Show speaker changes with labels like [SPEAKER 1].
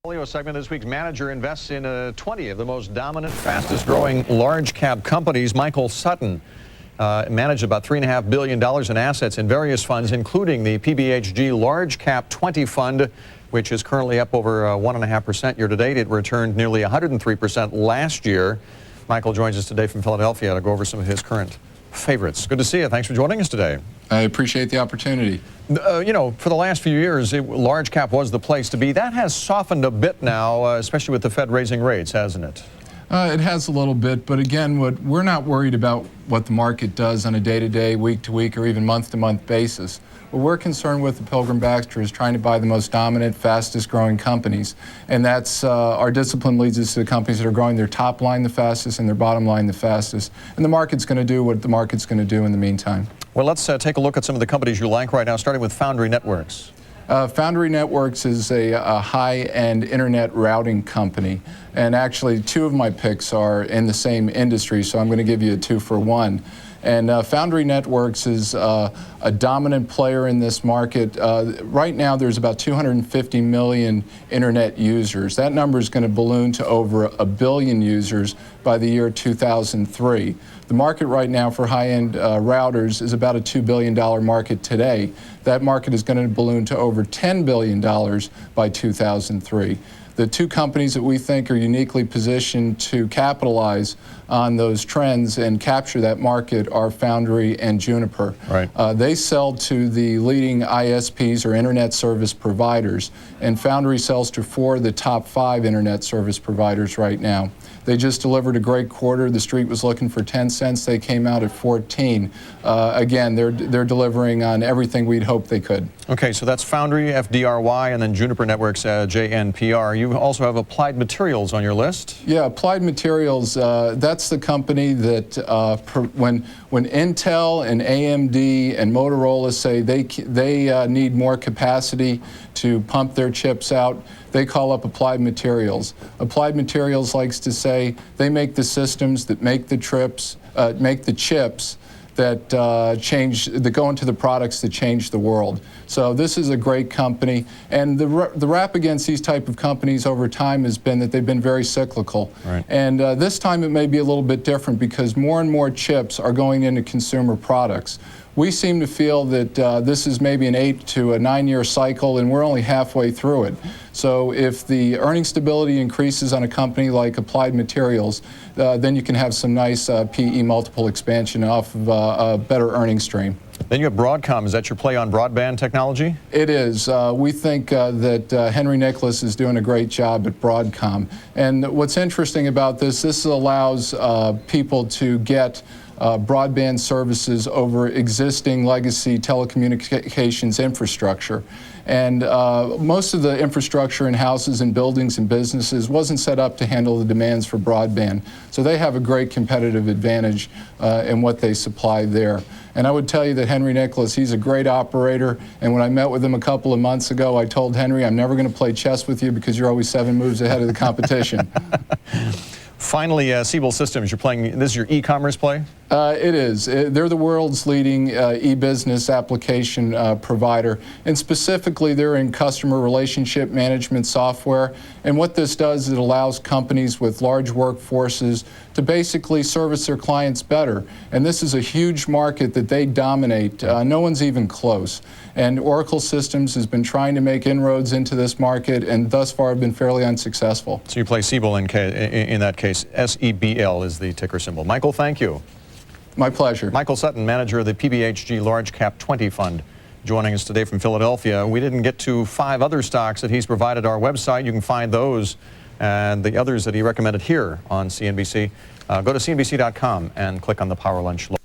[SPEAKER 1] Portfolio segment this week's manager invests in 20 of the most dominant, fastest growing large cap companies. Michael Sutton managed about $3.5 billion in assets in various funds, including the PBHG Large Cap 20 Fund, which is currently up over 1.5% year to date. It returned nearly 103% last year. Michael joins us today from Philadelphia to go over some of his current favorites. Good to see you. Thanks for joining us today.
[SPEAKER 2] I appreciate the opportunity.
[SPEAKER 1] You know, for the last few years, large cap was the place to be. That has softened a bit now, especially with the Fed raising rates, hasn't it?
[SPEAKER 2] It has a little bit, but again, we're not worried about what the market does on a day-to-day, week-to-week, or even month-to-month basis. What we're concerned with at Pilgrim Baxter is trying to buy the most dominant, fastest-growing companies, and that's our discipline leads us to the companies that are growing their top line the fastest and their bottom line the fastest. And the market's going to do what the market's going to do in the meantime.
[SPEAKER 1] Well, let's take a look at some of the companies you like right now, starting with Foundry Networks.
[SPEAKER 2] Foundry Networks is a high-end internet routing company, and actually two of my picks are in the same industry, so I'm going to give you a 2-for-1. And Foundry Networks is a dominant player in this market. Right now there's about 250 million internet users. That number is going to balloon to over 1 billion users by the year 2003. The market right now for high-end routers is about a $2 billion market today. That market is going to balloon to over $10 billion by 2003. The two companies that we think are uniquely positioned to capitalize on those trends and capture that market are Foundry and Juniper.
[SPEAKER 1] Right.
[SPEAKER 2] They sell to the leading ISPs or internet service providers, and Foundry sells to 4 of the top 5 internet service providers right now. They just delivered a great quarter. The street was looking for 10 cents. They came out at 14. Again, they're delivering on everything we'd hoped they could.
[SPEAKER 1] Okay, so that's Foundry, FDRY, and then Juniper Networks, JNPR. You also have Applied Materials on your list.
[SPEAKER 2] Yeah, Applied Materials, that's the company that when Intel and AMD and Motorola say they need more capacity to pump their chips out, they call up Applied Materials. Applied Materials likes to say they make the systems that make the chips that go into the products that change the world. So this is a great company, and the rap against these type of companies over time has been that they've been very cyclical.
[SPEAKER 1] Right.
[SPEAKER 2] And this time it may be a little bit different because more and more chips are going into consumer products. We seem to feel that this is maybe an 8 to 9 year cycle, and we're only halfway through it. So if the earning stability increases on a company like Applied Materials, then you can have some nice PE multiple expansion off of a better earnings stream.
[SPEAKER 1] Then you have Broadcom. Is that your play on broadband technology?
[SPEAKER 2] It is. We think that Henry Nicholas is doing a great job at Broadcom. And what's interesting about this allows people to get broadband services over existing legacy telecommunications infrastructure. And most of the infrastructure in houses and buildings and businesses wasn't set up to handle the demands for broadband. So they have a great competitive advantage in what they supply there. And I would tell you that Henry Nicholas, he's a great operator. And when I met with him a couple of months ago, I told Henry, I'm never going to play chess with you because you're always 7 moves ahead of the competition.
[SPEAKER 1] Finally, SEBL Systems, you're playing, this is your e-commerce play?
[SPEAKER 2] It is. They're the world's leading e-business application provider, and specifically they're in customer relationship management software. And what this does is it allows companies with large workforces to basically service their clients better. And this is a huge market that they dominate. No one's even close. And Oracle Systems has been trying to make inroads into this market and thus far have been fairly unsuccessful.
[SPEAKER 1] So you play SEBL in that case. SEBL is the ticker symbol. Michael, thank you.
[SPEAKER 2] My pleasure.
[SPEAKER 1] Michael Sutton, manager of the PBHG Large Cap 20 Fund, joining us today from Philadelphia. We didn't get to 5 other stocks that he's provided our website. You can find those and the others that he recommended here on CNBC. Go to CNBC.com and click on the Power Lunch logo.